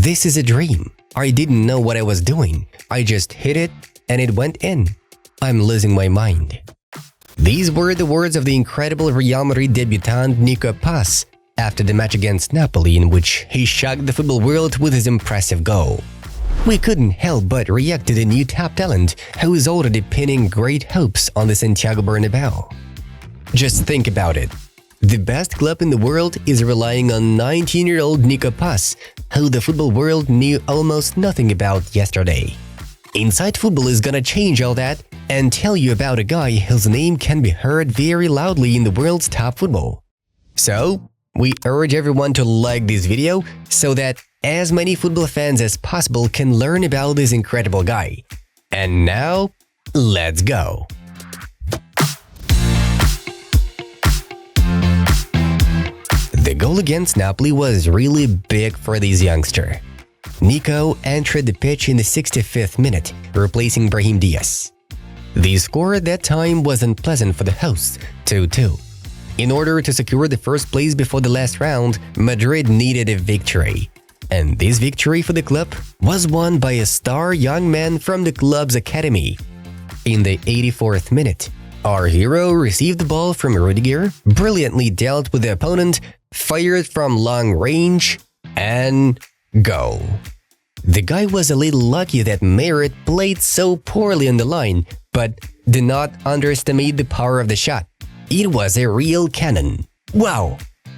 This is a dream. I didn't know what I was doing. I just hit it and it went in. I'm losing my mind. These were the words of the incredible Real Madrid debutant Nico Paz after the match against Napoli, in which he shocked the football world with his impressive goal. We couldn't help but react to the new top talent who is already pinning great hopes on the Santiago Bernabeu. Just think about it. The best club in the world is relying on 19-year-old Nico Paz, who the football world knew almost nothing about yesterday. Inside Football is gonna change all that and tell you about a guy whose name can be heard very loudly in the world's top football. So, we urge everyone to like this video so that as many football fans as possible can learn about this incredible guy. And now, let's go! The goal against Napoli was really big for this youngster. Nico entered the pitch in the 65th minute, replacing Brahim Diaz. The score at that time was unpleasant for the hosts, 2-2. In order to secure the first place before the last round, Madrid needed a victory. And this victory for the club was won by a star young man from the club's academy. In the 84th minute, our hero received the ball from Rudiger, brilliantly dealt with the opponent, fired from long range, and goal. The guy was a little lucky that Merit played so poorly on the line, but did not underestimate the power of the shot. It was a real cannon. Wow!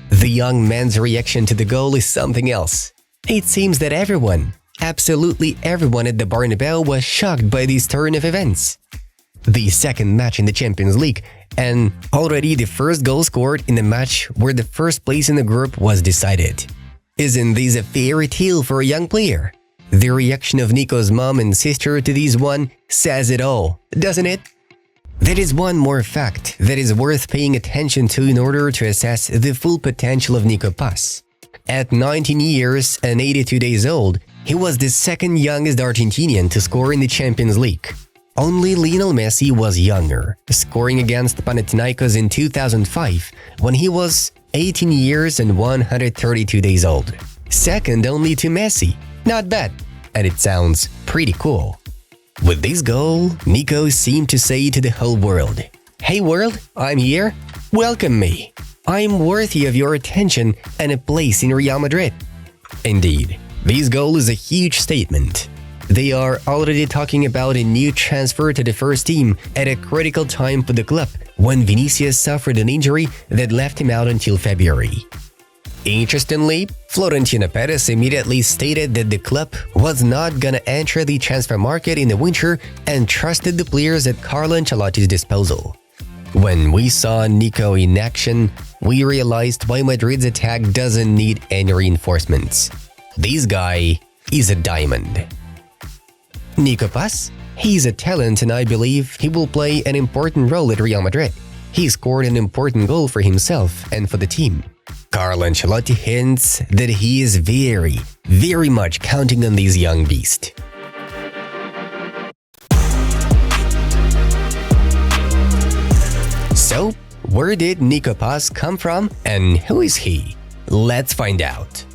The young man's reaction to the goal is something else. It seems that everyone, absolutely everyone at the Bernabeu was shocked by this turn of events. The second match in the Champions League, and already the first goal scored in the match where the first place in the group was decided. Isn't this a fairy tale for a young player? The reaction of Nico's mom and sister to this one says it all, doesn't it? There is one more fact that is worth paying attention to in order to assess the full potential of Nico Paz. At 19 years and 82 days old, he was the second youngest Argentinian to score in the Champions League. Only Lionel Messi was younger, scoring against Panathinaikos in 2005 when he was 18 years and 132 days old. Second only to Messi. Not bad, and it sounds pretty cool. With this goal, Nico seemed to say to the whole world, "Hey world, I'm here, welcome me. I'm worthy of your attention and a place in Real Madrid." Indeed, this goal is a huge statement. They are already talking about a new transfer to the first team at a critical time for the club when Vinicius suffered an injury that left him out until February. Interestingly, Florentino Perez immediately stated that the club was not gonna enter the transfer market in the winter and trusted the players at Carlo Ancelotti's disposal. When we saw Nico in action, we realized why Madrid's attack doesn't need any reinforcements. This guy is a diamond. Nico Paz? He's a talent and I believe he will play an important role at Real Madrid. He scored an important goal for himself and for the team. Carlo Ancelotti hints that he is very much counting on this young beast. So, where did Nico Paz come from and who is he? Let's find out.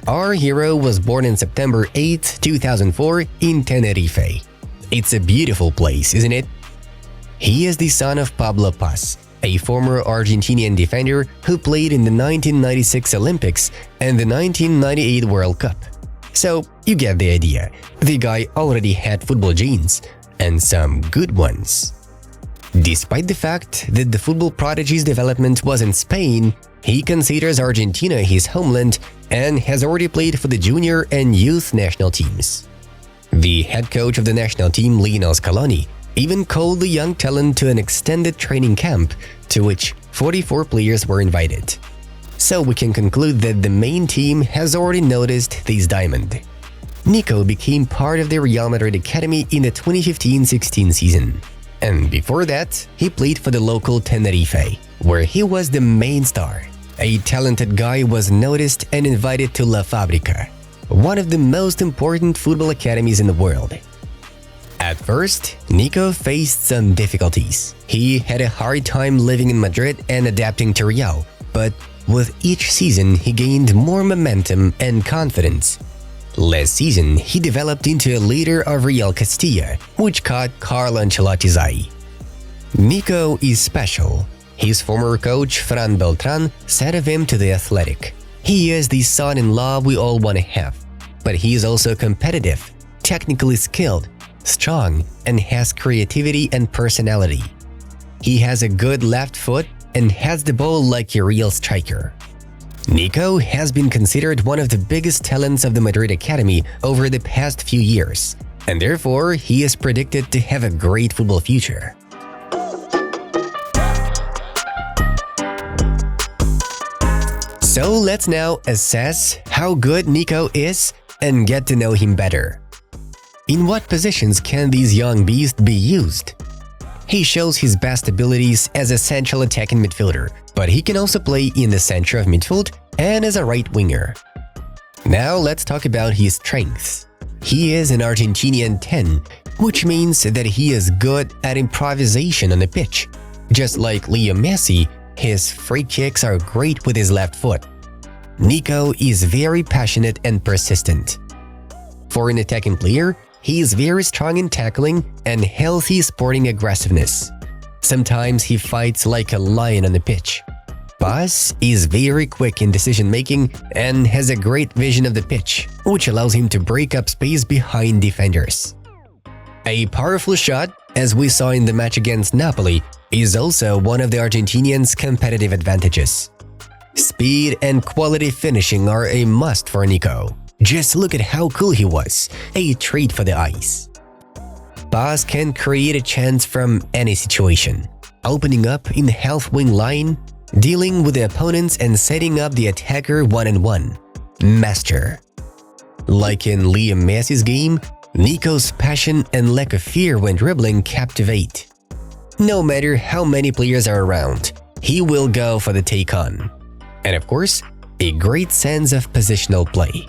Our hero was born on September 8, 2004 in Tenerife. It's a beautiful place, isn't it? He is the son of Pablo Paz, a former Argentinian defender who played in the 1996 Olympics and the 1998 World Cup. So, you get the idea. The guy already had football genes, and some good ones. Despite the fact that the football prodigy's development was in Spain, he considers Argentina his homeland and has already played for the junior and youth national teams. The head coach of the national team, Lionel Scaloni, even called the young talent to an extended training camp, to which 44 players were invited. So we can conclude that the main team has already noticed this diamond. Nico became part of the Real Madrid Academy in the 2015-16 season. And before that, he played for the local Tenerife, where he was the main star. A talented guy was noticed and invited to La Fábrica, one of the most important football academies in the world. At first, Nico faced some difficulties. He had a hard time living in Madrid and adapting to Real, but with each season he gained more momentum and confidence. Last season, he developed into a leader of Real Castilla, which caught Carlo Ancelotti's eye. Nico is special. His former coach, Fran Beltran, said of him to The Athletic, "He is the son-in-law we all want to have, but he is also competitive, technically skilled, strong, and has creativity and personality. He has a good left foot and has the ball like a real striker." Nico has been considered one of the biggest talents of the Madrid Academy over the past few years, and therefore he is predicted to have a great football future. So let's now assess how good Nico is and get to know him better. In what positions can these young beasts be used? He shows his best abilities as a central attacking midfielder, but he can also play in the center of midfield and as a right winger. Now let's talk about his strengths. He is an Argentinian 10, which means that he is good at improvisation on the pitch. Just like Leo Messi, his free kicks are great with his left foot. Nico is very passionate and persistent. For an attacking player, he is very strong in tackling and healthy sporting aggressiveness. Sometimes he fights like a lion on the pitch. Paz is very quick in decision-making and has a great vision of the pitch, which allows him to break up space behind defenders. A powerful shot, as we saw in the match against Napoli, is also one of the Argentinians' competitive advantages. Speed and quality finishing are a must for Nico. Just look at how cool he was, a treat for the eyes. Paz can create a chance from any situation, opening up in the half-wing line, dealing with the opponents and setting up the attacker one-on-one. Master. Like in Leo Messi's game, Nico's passion and lack of fear when dribbling captivate. No matter how many players are around, he will go for the take-on. And of course, a great sense of positional play.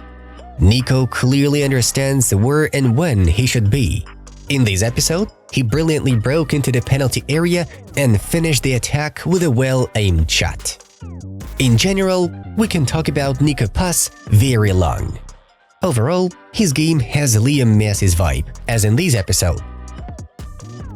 Nico clearly understands where and when he should be. In this episode, he brilliantly broke into the penalty area and finished the attack with a well-aimed shot. In general, we can talk about Nico Paz very long. Overall, his game has Leo Messi's vibe, as in this episode.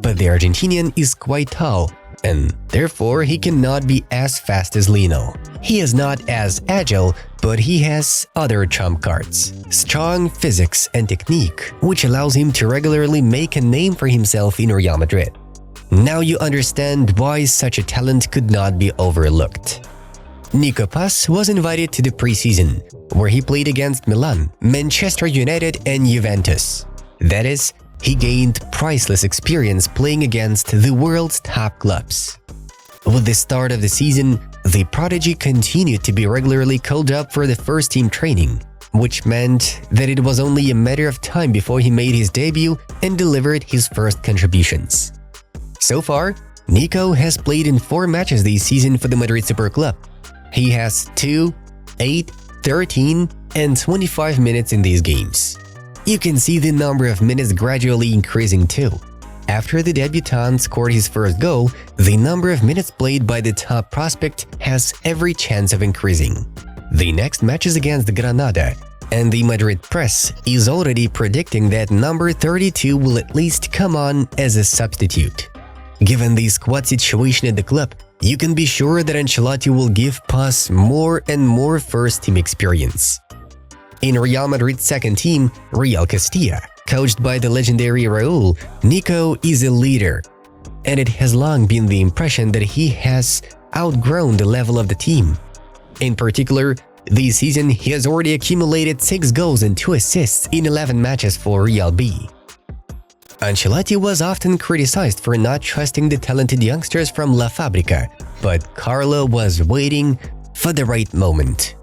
But the Argentinian is quite tall, and therefore he cannot be as fast as Lino. He is not as agile, but he has other trump cards: strong physics and technique, which allows him to regularly make a name for himself in Real Madrid. Now you understand why such a talent could not be overlooked. Nico Paz was invited to the preseason, where he played against Milan, Manchester United and Juventus. That is, he gained priceless experience playing against the world's top clubs. With the start of the season, the prodigy continued to be regularly called up for the first-team training, which meant that it was only a matter of time before he made his debut and delivered his first contributions. So far, Nico has played in 4 matches this season for the Madrid Super Club. He has 2, 8, 13, and 25 minutes in these games. You can see the number of minutes gradually increasing too. After the debutant scored his first goal, the number of minutes played by the top prospect has every chance of increasing. The next match is against Granada, and the Madrid press is already predicting that number 32 will at least come on as a substitute. Given the squad situation at the club, you can be sure that Ancelotti will give Paz more and more first-team experience. In Real Madrid's second team, Real Castilla, coached by the legendary Raúl, Nico is a leader, and it has long been the impression that he has outgrown the level of the team. In particular, this season he has already accumulated 6 goals and 2 assists in 11 matches for Real B. Ancelotti was often criticized for not trusting the talented youngsters from La Fábrica, but Carlo was waiting for the right moment.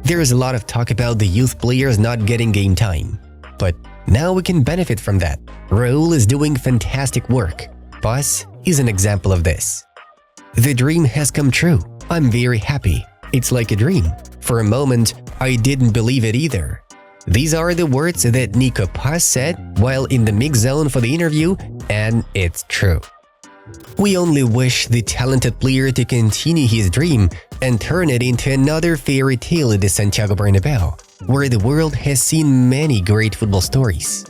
There is a lot of talk about the youth players not getting game time, but now we can benefit from that. Raúl is doing fantastic work. Paz is an example of this. The dream has come true. I'm very happy. It's like a dream. For a moment, I didn't believe it either. These are the words that Nico Paz said while in the mix zone for the interview, and it's true. We only wish the talented player to continue his dream and turn it into another fairy tale at the Santiago Bernabeu. where the world has seen many great football stories.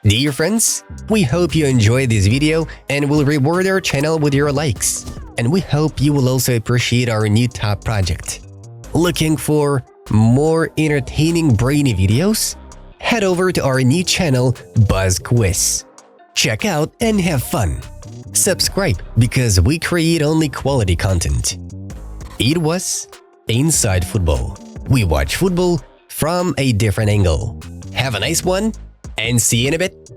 Dear friends, we hope you enjoyed this video and will reward our channel with your likes. And we hope you will also appreciate our new top project. Looking for more entertaining brainy videos? Head over to our new channel, Buzz Quiz. Check out and have fun. Subscribe because we create only quality content. It was Inside Football. We watch football from a different angle. Have a nice one and see you in a bit.